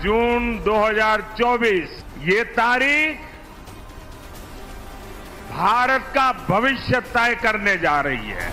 जून 2024 ये तारीख भारत का भविष्य तय करने जा रही है।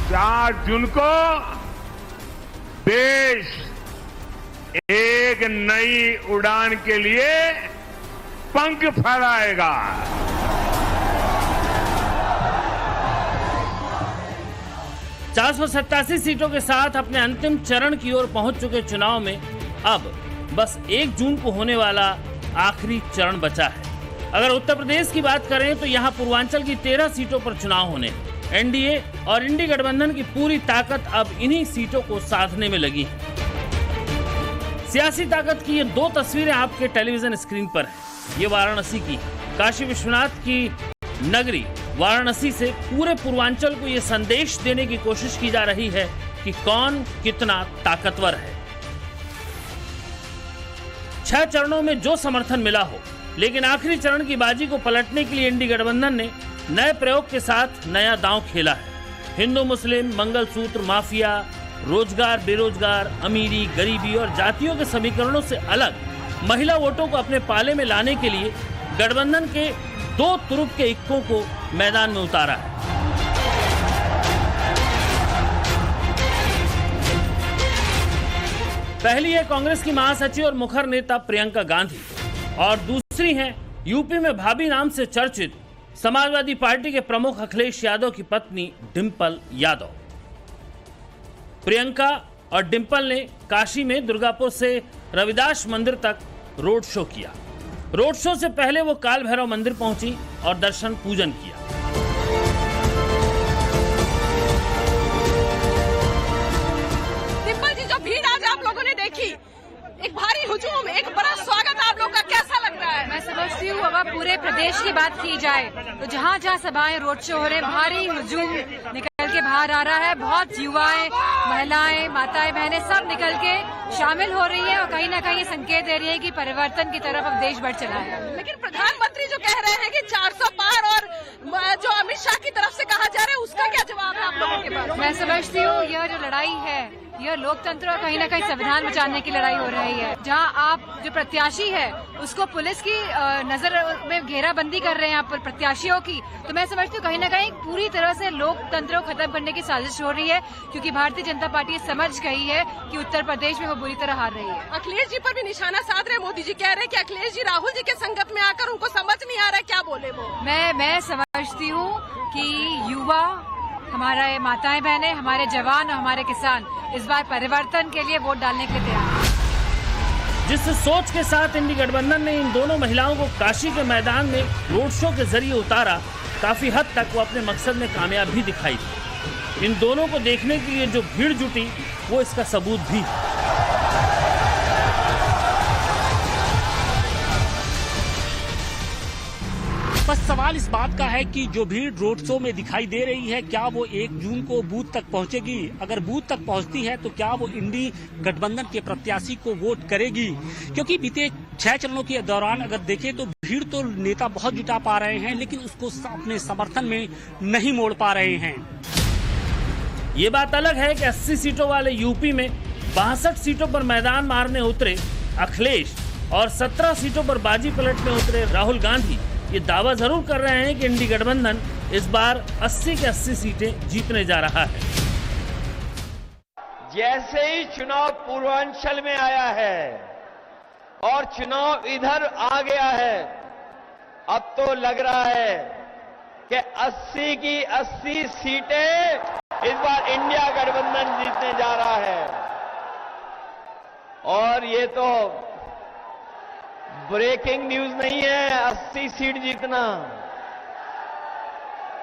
4 जून को देश एक नई उड़ान के लिए पंख फैलाएगा। 487 सीटों के साथ अपने अंतिम चरण की ओर पहुंच चुके चुनाव में अब बस 1 जून को होने वाला आखिरी चरण बचा है। अगर उत्तर प्रदेश की बात करें तो यहां पूर्वांचल की 13 सीटों पर चुनाव होने हैं। एनडीए और इंडी गठबंधन की पूरी ताकत अब इन्हीं सीटों को साधने में लगी है। सियासी ताकत की ये 2 तस्वीरें आपके टेलीविजन स्क्रीन पर है। ये वाराणसी की काशी विश्वनाथ की नगरी वाराणसी से पूरे पूर्वांचल को ये संदेश देने की कोशिश की जा रही है कि कौन कितना ताकतवर है। 6 चरणों में जो समर्थन मिला हो, लेकिन आखिरी चरण की बाजी को पलटने के लिए इंडी गठबंधन ने नए प्रयोग के साथ नया दांव खेला है। हिंदू मुस्लिम, मंगलसूत्र माफिया, रोजगार बेरोजगार, अमीरी गरीबी और जातियों के समीकरणों से अलग महिला वोटों को अपने पाले में लाने के लिए गठबंधन के 2 तुरुप के इक्कों को मैदान में उतारा है। पहली है कांग्रेस की महासचिव और मुखर नेता प्रियंका गांधी और दूसरी है यूपी में भाभी नाम से चर्चित समाजवादी पार्टी के प्रमुख अखिलेश यादव की पत्नी डिंपल यादव। प्रियंका और डिंपल ने काशी में दुर्गापुर से रविदास मंदिर तक रोड शो किया। रोड शो से पहले वो काल भैरव मंदिर पहुंची और दर्शन पूजन किया। डिंपल जी, जो भीड़ आज आप लोगों ने देखी, एक भारी हुजूम, एक बड़ा स्वागत आप लोगों का कैसा लग रहा है? मैं समझती हूँ अगर पूरे प्रदेश की बात की जाए तो जहाँ जहाँ सभाएं रोड शो हो रहे, भारी हुजूम निकल के बाहर आ रहा है। बहुत युवाएं, महिलाएं, माताएं, बहनें सब निकल के शामिल हो रही है और कहीं ना कहीं संकेत दे रही है कि परिवर्तन की तरफ अब देश बढ़ चला है। लेकिन प्रधानमंत्री जो कह रहे हैं कि 400 पार और जो अमित शाह की तरफ से कहा जा रहा है, उसका क्या जवाब है आप लोगों के पास? मैं समझती हूँ यह जो लड़ाई है, यह लोकतंत्र और कहीं ना कहीं संविधान बचाने की लड़ाई हो रही है। जहां आप जो प्रत्याशी है उसको पुलिस की नजर में घेराबंदी कर रहे हैं आप प्रत्याशियों की, तो मैं समझती हूँ कहीं ना कहीं पूरी तरह से लोकतंत्र को खत्म करने की साजिश हो रही है, क्योंकि भारतीय जनता पार्टी समझ गई है कि उत्तर प्रदेश में वो बुरी तरह हार रही है। अखिलेश जी पर भी निशाना साध रहे मोदी जी, कह रहे हैं कि अखिलेश जी राहुल जी के संगत में आकर उनको समझ नहीं आ रहा है क्या बोले वो। मैं समझती हूँ कि युवा, हमारे माताएं बहनें, हमारे जवान और हमारे किसान इस बार परिवर्तन के लिए वोट डालने के लिए तैयार हैं। जिस सोच के साथ इंडी गठबंधन ने इन दोनों महिलाओं को काशी के मैदान में रोड शो के जरिए उतारा, काफी हद तक वो अपने मकसद में कामयाब भी दिखाई दी। इन दोनों को देखने के लिए जो भीड़ जुटी वो इसका सबूत भी है। बस सवाल इस बात का है कि जो भीड़ रोड शो में दिखाई दे रही है, क्या वो 1 जून को बूथ तक पहुंचेगी? अगर बूथ तक पहुंचती है तो क्या वो इंडी गठबंधन के प्रत्याशी को वोट करेगी? क्योंकि बीते 6 चरणों के दौरान अगर देखें तो भीड़ तो नेता बहुत जुटा पा रहे हैं, लेकिन उसको अपने समर्थन में नहीं मोड़ पा रहे हैं। ये बात अलग है कि 80 सीटों वाले यूपी में 62 सीटों पर मैदान मारने उतरे अखिलेश और 17 सीटों पर बाजी पलटने उतरे राहुल गांधी ये दावा जरूर कर रहे हैं कि इंडी गठबंधन इस बार 80 के 80 सीटें जीतने जा रहा है। जैसे ही चुनाव पूर्वांचल में आया है और चुनाव इधर आ गया है, अब तो लग रहा है कि 80 की 80 सीटें इस बार इंडिया गठबंधन जीतने जा रहा है। और ये तो ब्रेकिंग न्यूज नहीं है 80 सीट जीतना।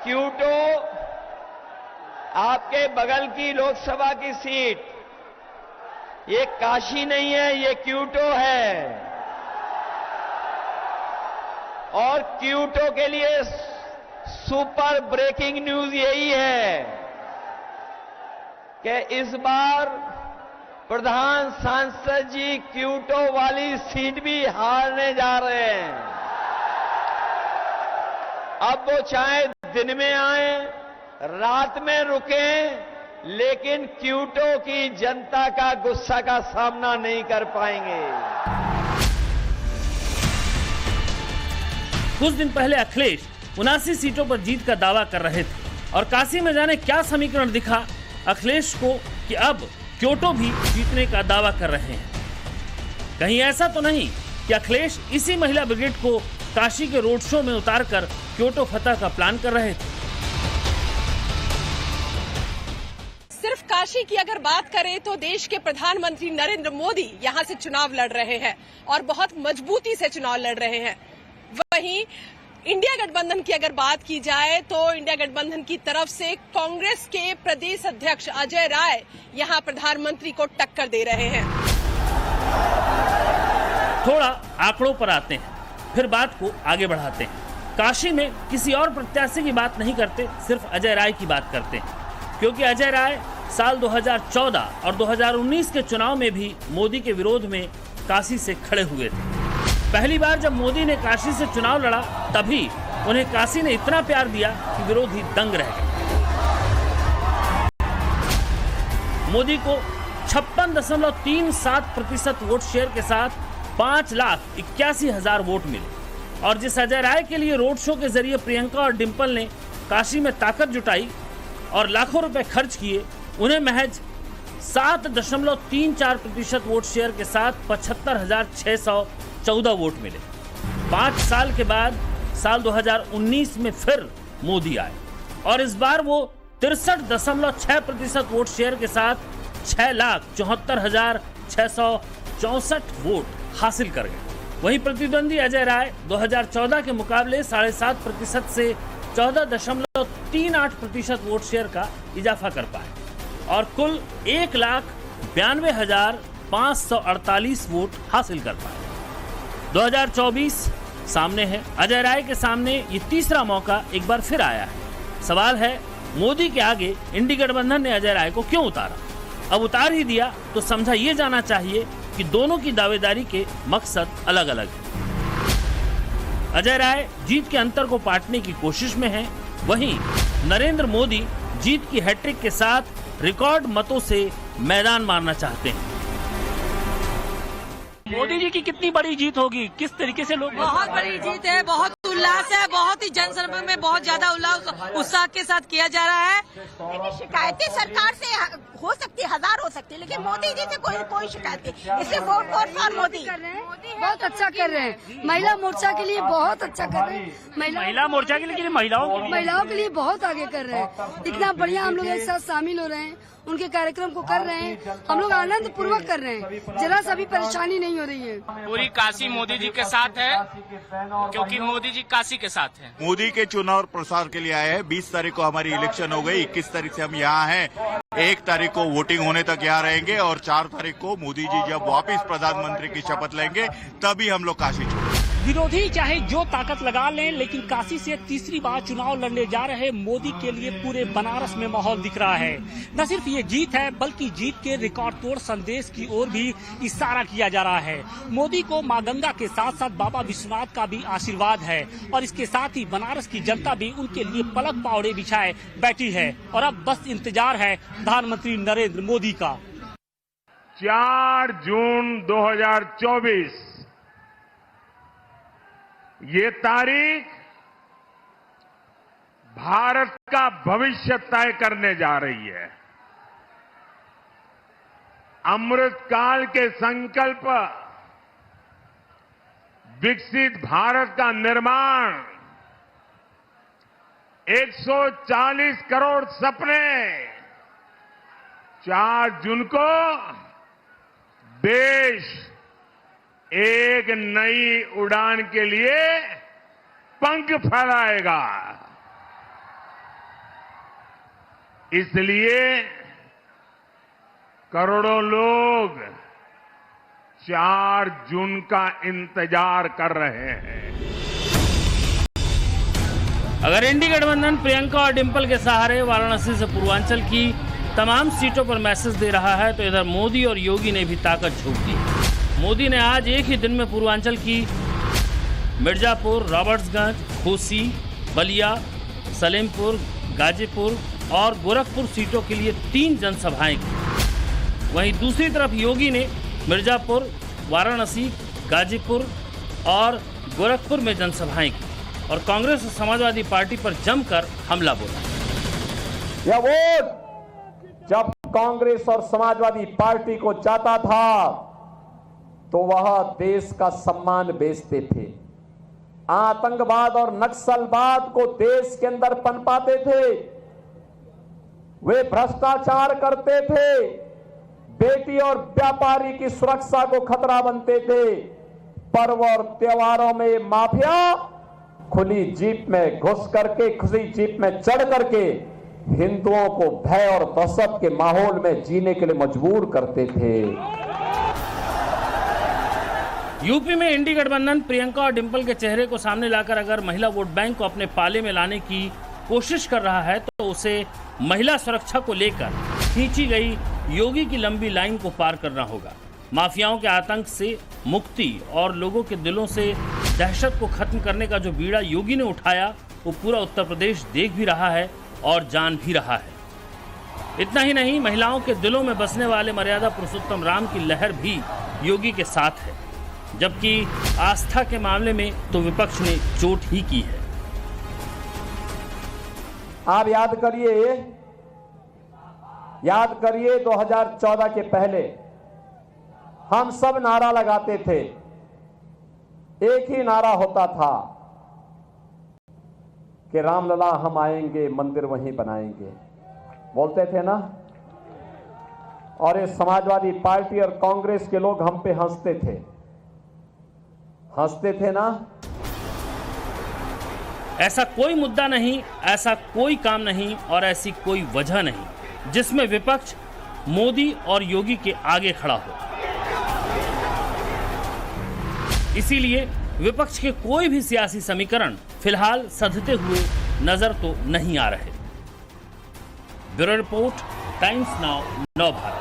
क्यूटो, आपके बगल की लोकसभा की सीट, ये काशी नहीं है, ये क्यूटो है। और क्यूटो के लिए सुपर ब्रेकिंग न्यूज यही है कि इस बार प्रधान सांसद जी क्यूटो वाली सीट भी हारने जा रहे हैं। अब वो चाहे दिन में आए रात में रुके लेकिन क्यूटो की जनता का गुस्सा का सामना नहीं कर पाएंगे। कुछ दिन पहले अखिलेश 79 सीटों पर जीत का दावा कर रहे थे और काशी में जाने क्या समीकरण दिखा अखिलेश को कि अब क्योटो भी जीतने का दावा कर रहे हैं। कहीं ऐसा तो नहीं कि अखिलेश इसी महिला ब्रिगेड को काशी के रोड शो में उतारकर क्योटो फतह का प्लान कर रहे थे। सिर्फ काशी की अगर बात करें तो देश के प्रधानमंत्री नरेंद्र मोदी यहां से चुनाव लड़ रहे हैं और बहुत मजबूती से चुनाव लड़ रहे हैं। वहीं इंडिया गठबंधन की अगर बात की जाए तो इंडिया गठबंधन की तरफ से कांग्रेस के प्रदेश अध्यक्ष अजय राय यहां प्रधानमंत्री को टक्कर दे रहे हैं। थोड़ा आंकड़ों पर आते हैं, फिर बात को आगे बढ़ाते हैं। काशी में किसी और प्रत्याशी की बात नहीं करते, सिर्फ अजय राय की बात करते हैं, क्योंकि अजय राय साल 2014 और 2019 के चुनाव में भी मोदी के विरोध में काशी से खड़े हुए थे। पहली बार जब मोदी ने काशी से चुनाव लड़ा तभी उन्हें काशी ने इतना प्यार दिया कि विरोधी दंग रह गए। मोदी को 56.37% वोट शेयर के साथ 5,81,000 वोट मिले और जिस अजय राय के लिए रोड शो के जरिए प्रियंका और डिंपल ने काशी में ताकत जुटाई और लाखों रुपए खर्च किए, उन्हें महज 7.34% वोट शेयर के साथ 75,614 वोट मिले। 5 साल के बाद साल 2019 में फिर मोदी आए और इस बार वो 63.6% वोट शेयर के साथ 6,74,664 वोट हासिल कर गए। वहीं प्रतिद्वंदी अजय राय 2014 के मुकाबले 7.5% से 14.38% वोट शेयर का इजाफा कर पाए और कुल 1,92,548 वोट हासिल कर पाए। 2024 सामने है। अजय राय के सामने ये तीसरा मौका एक बार फिर आया है। सवाल है, मोदी के आगे इंडी गठबंधन ने अजय राय को क्यों उतारा? अब उतार ही दिया तो समझा ये जाना चाहिए कि दोनों की दावेदारी के मकसद अलग अलग हैं। अजय राय जीत के अंतर को पाटने की कोशिश में हैं, वहीं नरेंद्र मोदी जीत की हैट्रिक के साथ रिकॉर्ड मतों से मैदान मारना चाहते हैं। मोदी जी की कितनी बड़ी जीत होगी, किस तरीके से लोग? बहुत बड़ी जीत है, बहुत उल्लास है, बहुत ही जनसभा में बहुत ज्यादा उल्लास उत्साह के साथ किया जा रहा है। देखिए, शिकायतें सरकार से हो सकती है, 1000 हो सकती है, लेकिन मोदी जी से कोई शिकायत नहीं। इसलिए वोट फॉर मोदी। बहुत अच्छा कर रहे हैं, महिला मोर्चा के लिए बहुत अच्छा कर रहे हैं। महिला मोर्चा के लिए, महिलाओं के लिए बहुत आगे कर रहे हैं। इतना बढ़िया हम लोग एक साथ शामिल हो रहे हैं, उनके कार्यक्रम को कर रहे हैं, हम लोग आनंद पूर्वक कर रहे हैं, जरा सा भी परेशानी नहीं हो रही है। पूरी काशी मोदी जी के साथ है, क्योंकि मोदी जी काशी के साथ हैं। मोदी के चुनाव प्रसार के लिए आए हैं। 20 तारीख को हमारी इलेक्शन हो गई, 21 तारीख से हम यहाँ हैं, 1 तारीख को वोटिंग होने तक यहाँ रहेंगे और 4 तारीख को मोदी जी जब वापस प्रधानमंत्री की शपथ लेंगे तभी हम लोग काशी छोड़ेंगे। विरोधी चाहे जो ताकत लगा लें, लेकिन काशी से तीसरी बार चुनाव लड़ने जा रहे मोदी के लिए पूरे बनारस में माहौल दिख रहा है। न सिर्फ ये जीत है, बल्कि जीत के रिकॉर्ड तोड़ संदेश की ओर भी इशारा किया जा रहा है। मोदी को मां गंगा के साथ साथ बाबा विश्वनाथ का भी आशीर्वाद है और इसके साथ ही बनारस की जनता भी उनके लिए पलक पावड़े बिछाए बैठी है और अब बस इंतजार है प्रधानमंत्री नरेंद्र मोदी का। 4 जून 2024 ये तारीख भारत का भविष्य तय करने जा रही है। अमृत काल के संकल्प, विकसित भारत का निर्माण, 140 करोड़ सपने, 4 जून को देश एक नई उड़ान के लिए पंख फैलाएगा। इसलिए करोड़ों लोग 4 जून का इंतजार कर रहे हैं। अगर इंडी गठबंधन प्रियंका और डिंपल के सहारे वाराणसी से पूर्वांचल की तमाम सीटों पर मैसेज दे रहा है, तो इधर मोदी और योगी ने भी ताकत झोंक दी। मोदी ने आज एक ही दिन में पूर्वांचल की मिर्जापुर, रॉबर्ट्सगंज, खोसी, बलिया, सलेमपुर, गाजीपुर और गोरखपुर सीटों के लिए 3 जनसभाएं की। वहीं दूसरी तरफ योगी ने मिर्जापुर, वाराणसी, गाजीपुर और गोरखपुर में जनसभाएं की और कांग्रेस और समाजवादी पार्टी पर जमकर हमला बोला। यह वोट जब कांग्रेस और समाजवादी पार्टी को जाता था तो वह देश का सम्मान बेचते थे, आतंकवाद और नक्सलवाद को देश के अंदर पनपाते थे, वे भ्रष्टाचार करते थे, बेटी और व्यापारी की सुरक्षा को खतरा बनते थे। पर्व और त्योहारों में माफिया खुली जीप में घुस करके, खुली जीप में चढ़ करके हिंदुओं को भय और दहशत के माहौल में जीने के लिए मजबूर करते थे। यूपी में इंडी गठबंधन प्रियंका और डिंपल के चेहरे को सामने लाकर अगर महिला वोट बैंक को अपने पाले में लाने की कोशिश कर रहा है तो उसे महिला सुरक्षा को लेकर खींची गई योगी की लंबी लाइन को पार करना होगा। माफियाओं के आतंक से मुक्ति और लोगों के दिलों से दहशत को खत्म करने का जो बीड़ा योगी ने उठाया वो पूरा उत्तर प्रदेश देख भी रहा है और जान भी रहा है। इतना ही नहीं, महिलाओं के दिलों में बसने वाले मर्यादा पुरुषोत्तम राम की लहर भी योगी के साथ है, जबकि आस्था के मामले में तो विपक्ष ने चोट ही की है। आप याद करिए 2014 के पहले हम सब नारा लगाते थे, एक ही नारा होता था कि रामलला हम आएंगे, मंदिर वहीं बनाएंगे, बोलते थे ना। और ये समाजवादी पार्टी और कांग्रेस के लोग हम पे हंसते थे ना। ऐसा कोई मुद्दा नहीं, ऐसा कोई काम नहीं और ऐसी कोई वजह नहीं जिसमें विपक्ष मोदी और योगी के आगे खड़ा हो। इसीलिए विपक्ष के कोई भी सियासी समीकरण फिलहाल सधते हुए नजर तो नहीं आ रहे। ब्यूरो रिपोर्ट, टाइम्स नाउ, नव भारत।